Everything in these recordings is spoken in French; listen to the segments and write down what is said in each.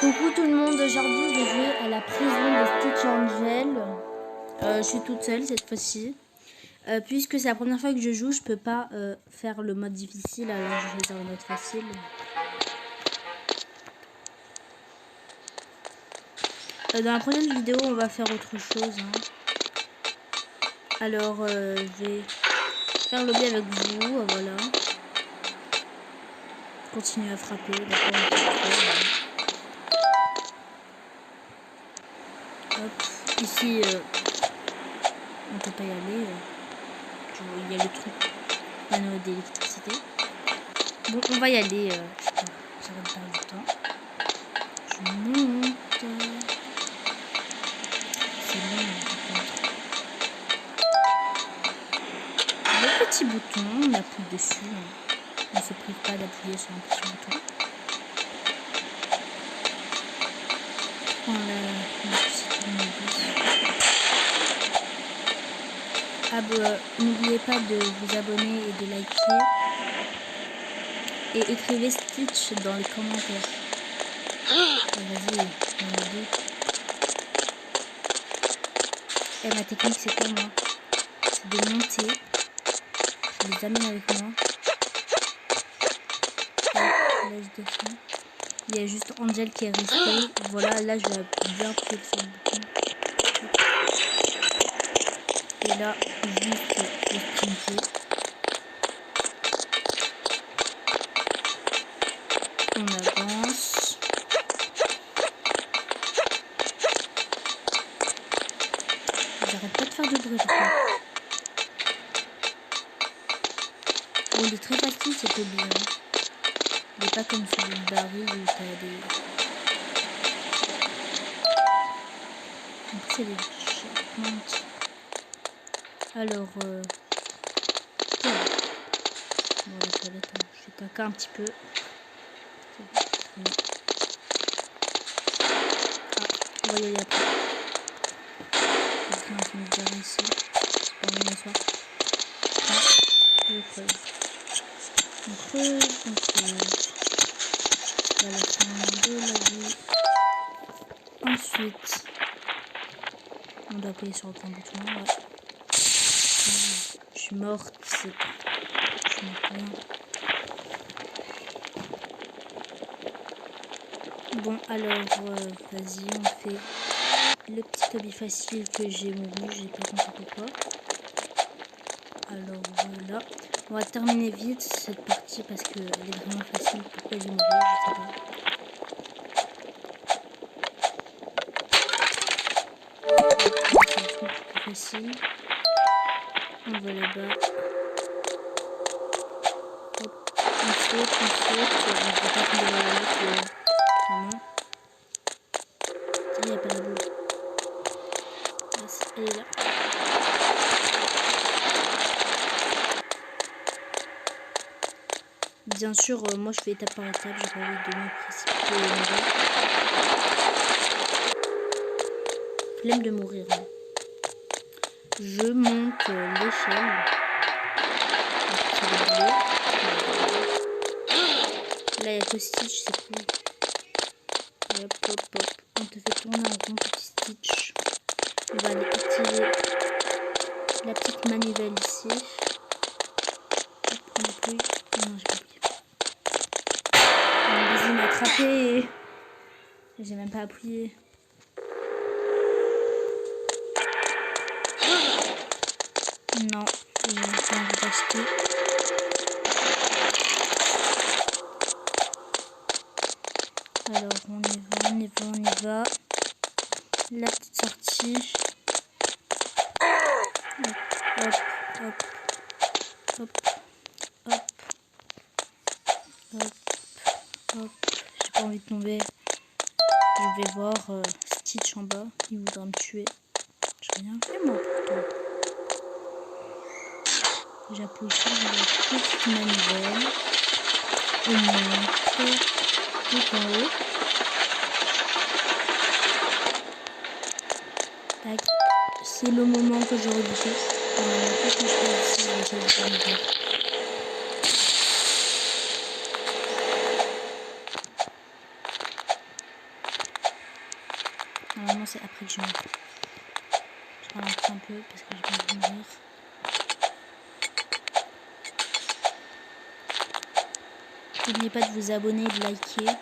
Coucou tout le monde, aujourd'hui je vais jouer à la prison de Stitch Angel. Je suis toute seule cette fois-ci. Puisque c'est la première fois que je joue, je peux pas faire le mode difficile, alors je vais choisir le mode facile. Dans la prochaine vidéo, on va faire autre chose. Alors, je vais faire le lobby avec vous, voilà. Continuer à frapper, Hop, ici, on peut pas y aller. Il y a le truc panneau d'électricité. Bon, on va y aller. J'arrête de perdre du temps. Je monte. C'est long, le petit bouton, on appuie dessus. On ne se prive pas d'appuyer sur un petit bouton. N'oubliez pas de vous abonner et de liker. Et écrivez Stitch dans les commentaires. Vas-y, on a dit. Et ma technique c'est quoi moi? C'est de monter. Je les amène avec moi. Là je descends. Il y a juste Angel qui est resté. Voilà, là je vais bien appuyer sur le bouton. Et là, juste le sprinter. On avance. J'arrête pas de faire du bruit. Bon, il est très facile cet objet. Il n'est pas comme celui de Barry où t'as des... Donc c'est des checkpoints. Alors, bon, les toilettes, je fais caca un petit peu. On va y aller après. Je vais un peu me ici. C'est pas bon m'asseoir. Je creuse. On creuse, on creuse. Là, la fin de la vie. Ensuite, on doit appuyer sur le grand bouton. Ouais. Je suis morte. Je n'ai rien. Bon, alors, vas-y, on fait le petit hobby facile que j'ai mouru. J'ai pas compris pourquoi. Alors, voilà. On va terminer vite cette partie parce qu'elle est vraiment facile. Pourquoi j'ai mouru, je sais pas. C'est le truc plus facile. On va là-bas. Hop, on saute. On ne peut pas tomber dans la route. Vraiment. Il n'y a pas la boule. Elle est là. Bien sûr, moi je fais étape par étape. J'ai pas envie de me précipiter et mourir. Flemme de mourir. Hein. Je monte l'échelle. Là, il y a que Stitch, c'est cool. Et hop, hop, hop. On te fait tourner en rond, petit Stitch. On va aller activer la petite manivelle ici. Hop, on appuie. Non, j'ai pas appuyé. Vas-y, m'a attrapé. J'ai même pas appuyé. Non, j'ai envie d'acheter. Alors, on y va, on y va, on y va. La petite sortie. Hop, hop, hop, hop, hop, hop, hop. J'ai pas envie de tomber. Je vais voir Stitch en bas. Il voudra me tuer. J'ai rien fait moi pourtant. J'appuie sur la petite manivelle. On monte tout en haut. Tac. C'est le moment que j'aurais dû faire. Qu'est-ce que je fais ici? Je vais faire le Normalement c'est après que je meurs. Je ralentis un peu parce que j'ai pas envie de mourir. N'oubliez pas de vous abonner, de liker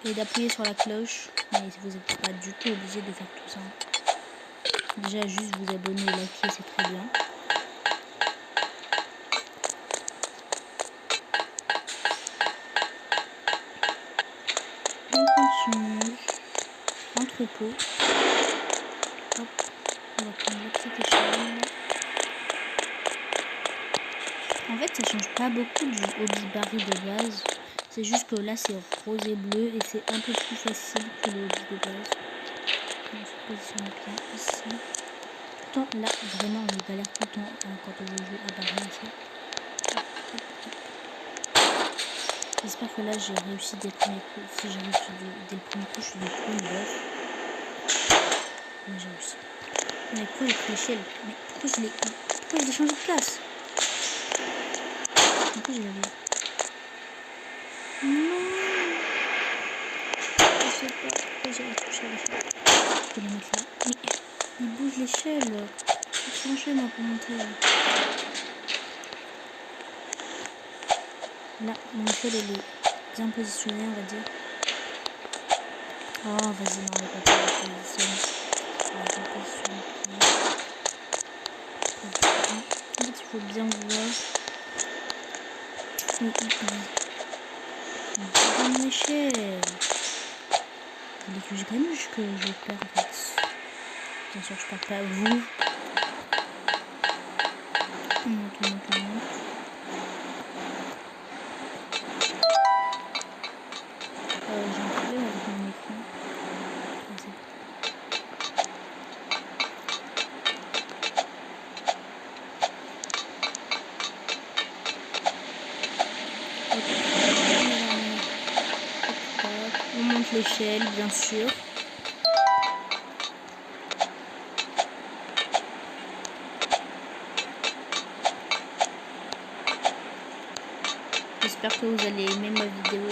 et d'appuyer sur la cloche. Mais vous n'êtes pas du tout obligé de faire tout ça. Déjà juste vous abonner et liker, c'est très bien. On continue. Entrepôt. Hop. On va prendre la petite échelle. En fait, ça change pas beaucoup du Hobby Barry de base. C'est juste que là, c'est rose et bleu et c'est un peu plus facile que le Hobby de base. On se positionne bien ici. Pourtant, là, vraiment, on galère tout le temps quand on veut jouer à Barry ici. J'espère que là, j'ai réussi dès le premier coup. Si j'ai réussi dès le premier coup, je suis du coup une bof. Mais j'ai réussi. Mais pourquoi j'ai pris l'échelle? Mais pourquoi je l'ai changé de place? Pourquoi je l'avais... Non, je sais pas pourquoi j'ai touché à l'échelle. Je vais la mettre là. Mais il bouge l'échelle. Il faut changer moi pour monter. Là, mon échelle elle est bien positionnée, on va dire. Oh, vas-y, non, elle est pas positionnée. Elle est bien positionnée. En fait, il faut bien voir. Mon échelle. Vous voulez que je gagne ou que je perds en fait? Bien sûr, je perds pas. Vous. On monte. J'ai un problème avec mon écran. On monte l'échelle, bien sûr. J'espère que vous allez aimer ma vidéo.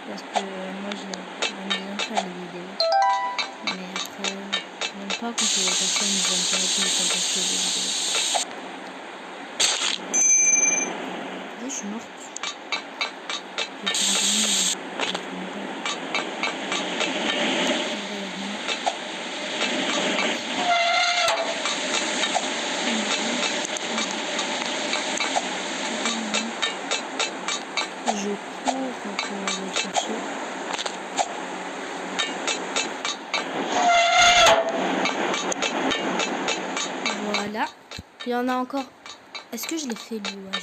Parce que moi j'aime bien faire les vidéos. Mais après, j'aime pas quand les personnes ne vont pas que je fasse les vidéos. Je suis morte. Je vais faire un peu. Je cours pour aller chercher. Voilà. Il y en a encore. Est-ce que je l'ai fait lui? Ouais,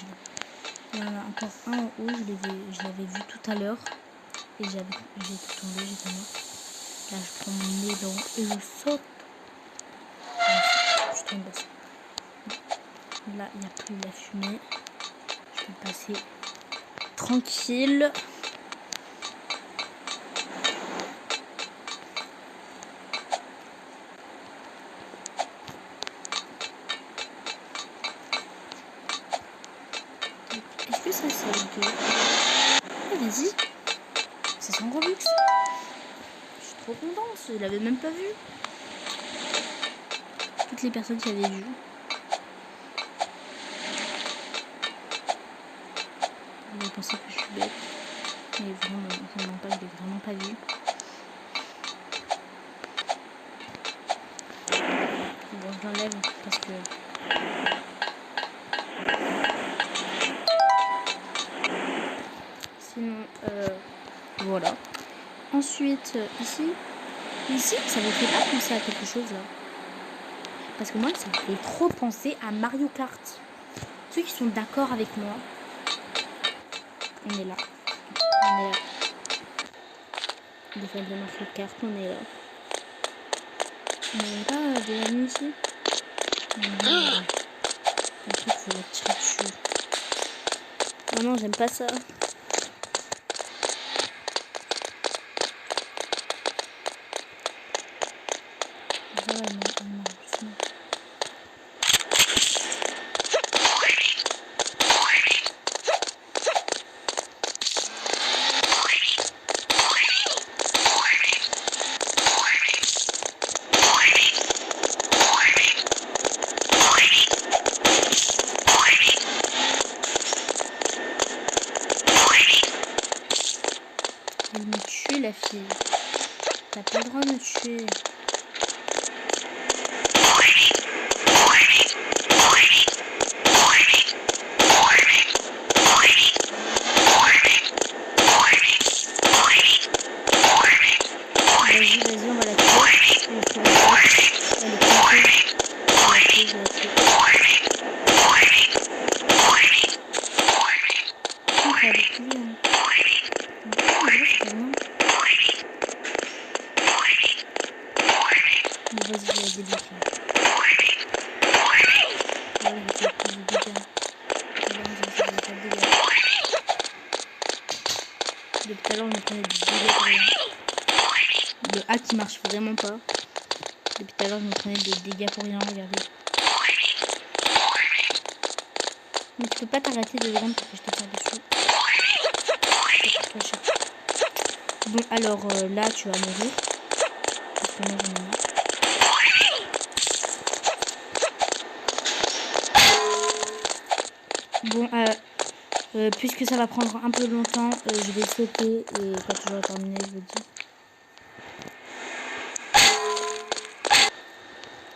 il y en a encore un en haut. Je l'avais vu tout à l'heure. Et j'étais tombée, j'étais morte. Là, je prends mon élan et je saute. Je tombe aussi. Là, il n'y a plus la fumée. Je peux passer tranquille. Est-ce que ça c'est de... Oh, vas-y. C'est son Robux. Je suis trop contente. Je l'avais même pas vu. Toutes les personnes qui avaient vu. Vous avez pensé que je suis bête. Mais vraiment, ça ne ment pas, je l'ai vraiment pas vu. Bon, je l'enlève parce que... Sinon, voilà. Ensuite, ici, ça vous fait pas penser à quelque chose là? Parce que moi, ça me fait trop penser à Mario Kart. Ceux qui sont d'accord avec moi, on est là. On est là. Des fans de Mario Kart, on est là. On n'est pas des amis ici. Le truc, faut la tirer dessus. Oh non, j'aime pas ça. Elle me tue, la fille. T'as pas le droit de me tuer. Vas-y, vas-y, on va la tuer. Elle est plantée. Elle est plantée. Je la tue. Elle est plus, hein. Bon, vas-y, je vais la débloquer. Ouais, je vais faire plus de dégâts. Depuis tout à l'heure, on prenait du dégâts pour rien. Le hack qui marche vraiment pas. Depuis tout à l'heure, je me prenais des dégâts pour rien, regardez. Mais tu peux pas t'arrêter 2 secondes pour que je te tire dessus. Bon, alors là, tu vas mourir. Parce que moi, j'en ai marre. Bon, puisque ça va prendre un peu longtemps, je vais sauter et quand tu vas terminer, je vous dis.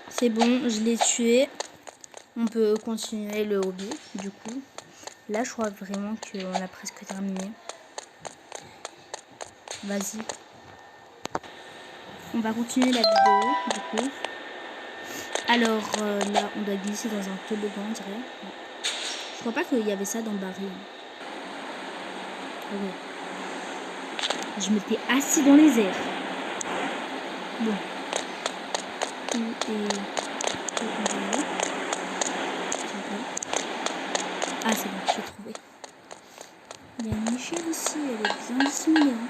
C'est bon, je l'ai tué. On peut continuer le hobby, du coup. Là, je crois vraiment qu'on a presque terminé. Vas-y. On va continuer la vidéo, du coup. Alors, là, on doit glisser dans un toboggan, on dirait. Ouais. Je crois pas qu'il y avait ça dans le baril. Ouais. Je m'étais assis dans les airs. Bon. Ah, c'est bon, j'ai trouvé. Il y a une échelle ici, elle est bien dissimulée. Hein.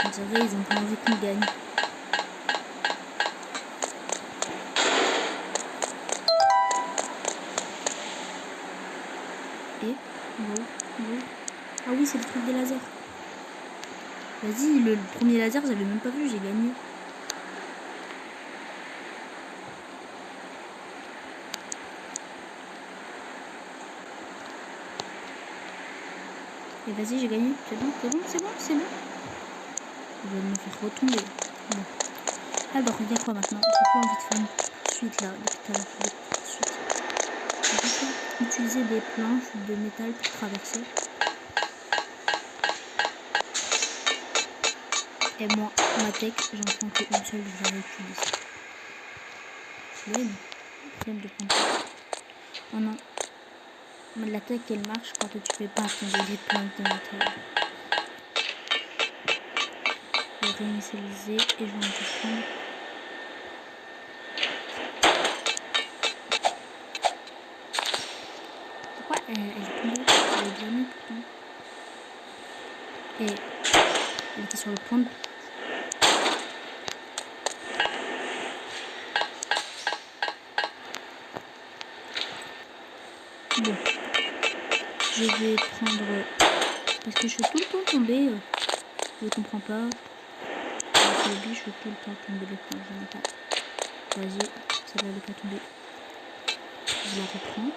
On dirait ils ont pas envie qu'on gagne. Et ah oui, c'est le truc des lasers. Vas-y, le premier laser, j'avais même pas vu, j'ai gagné. Et vas-y, j'ai gagné. C'est bon, c'est bon, c'est bon, c'est bon. Il va me faire retomber. Bon. Alors, il y a quoi maintenant? J'ai pas envie de faire une suite là, depuis tout à l'heure. Utiliser des planches de métal pour traverser. Et moi, ma tech, j'en prends qu'une seule, je vais l'utiliser. Flemme de prendre ça. Oh non. Mais la tech, elle marche quand tu fais pas tomber des planches de métal. Je vais réinitialiser et je vais en prendre. Pourquoi elle est tombée? Elle est bien mise pourtant. Et elle était sur le point de... Bon. Je vais prendre... Parce que je suis tout le temps tombée. Je comprends pas. Je suis tout le temps tombée les planches de métal. Vas-y, ça va pas tomber. Je la reprends.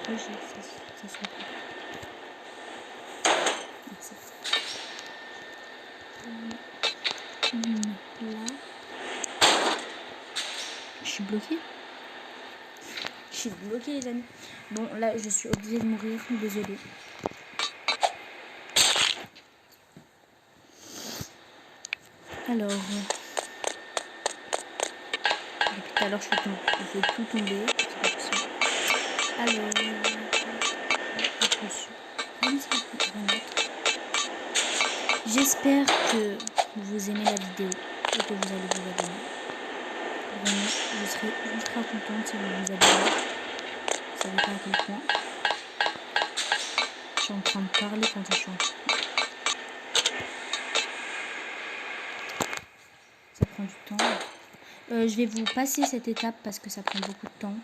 Après, ça se reprend. Merci. Là. Je suis bloquée. Je suis bloquée, les amis. Bon, là, je suis obligée de mourir. Désolée. Alors... depuis tout à l'heure, je fais tout tomber. C'est pas possible. Alors... j'espère que vous aimez la vidéo et que vous allez vous abonner. Vraiment, je serai ultra contente si vous vous abonnez. Vous savez pas à quel point. Je suis en train de parler quand je chante. Ça prend du temps. Je vais vous passer cette étape parce que ça prend beaucoup de temps.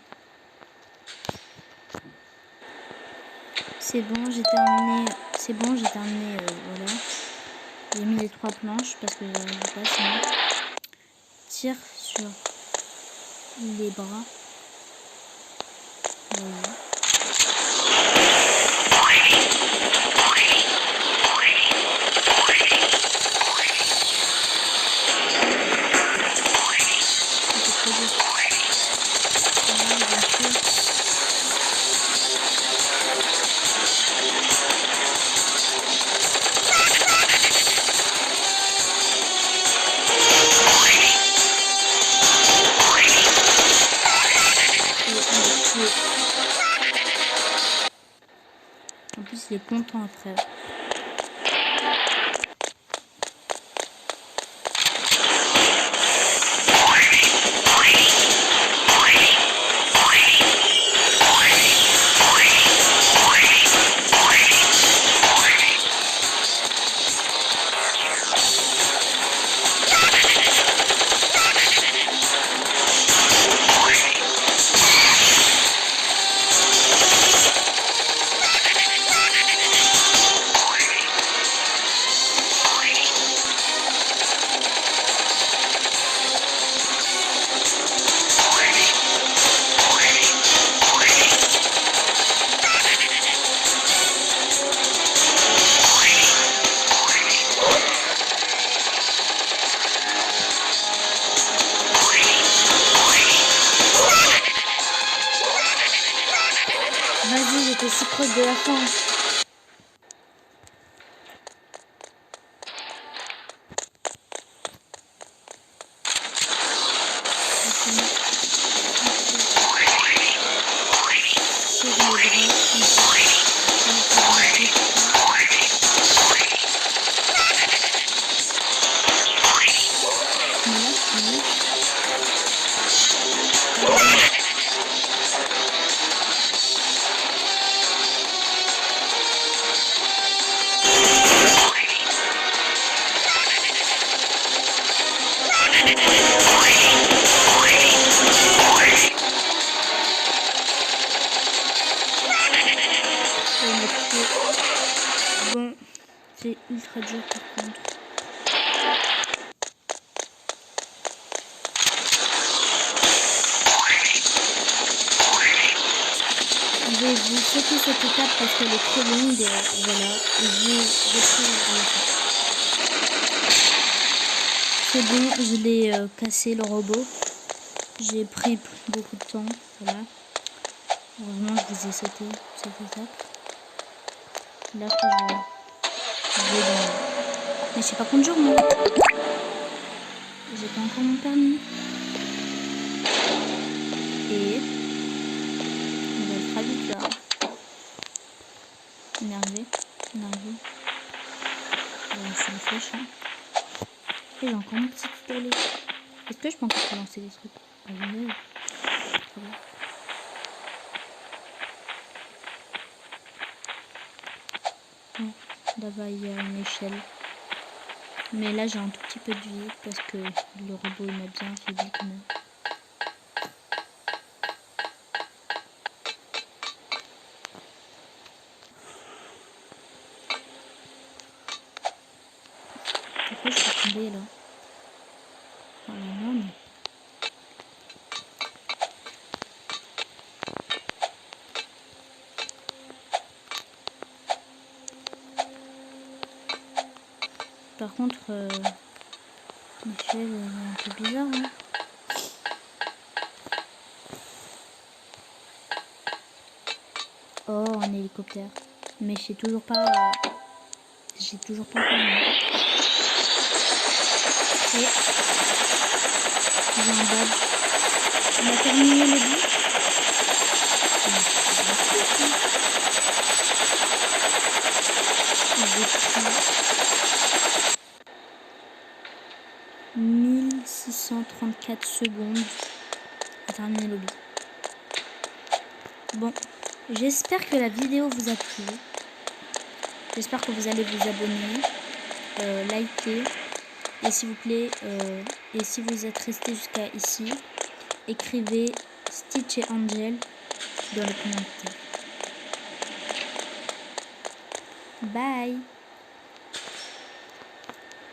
C'est bon, j'ai terminé. C'est bon, j'ai terminé. Voilà. J'ai mis les 3 planches parce que je n'arrive pas sinon. Tire sur les bras. Voilà. il est content après. Vas-y, j'étais si proche de la fin. Bon, c'est ultra dur par contre. Je vais vous sauter cette étape parce qu'elle est trop longue. Voilà, et je vous retrouve à la fin. C'est bon, je l'ai cassé le robot. J'ai pris beaucoup de temps. Voilà. Heureusement, je vous ai sauté cette étape. Là, je vais dans... Mais je sais pas conduire, moi. J'ai pas encore mon permis. Et... on va être vite là. Énervé. Énervé. Bon, je suis une flèche, hein. Et j'ai encore mon petit pistolet. Est-ce que je peux encore lancer des trucs? Ah oui, très bien. Bon, là-bas il y a une échelle. Mais là j'ai un tout petit peu de vie parce que le robot il m'a bien fait vite quand même. Pourquoi je suis tombée là? Oh là non mais... Par contre, l'échelle est un peu bizarre, hein. Oh, un hélicoptère. Mais je sais toujours pas... j'ai toujours pas fait. Et... j'ai un badge. On a terminé le but. 1634 secondes à terminer le but. Bon, j'espère que la vidéo vous a plu. J'espère que vous allez vous abonner, liker, et s'il vous plaît, et si vous êtes resté jusqu'à ici, écrivez Stitch et Angel dans les commentaires. Bye.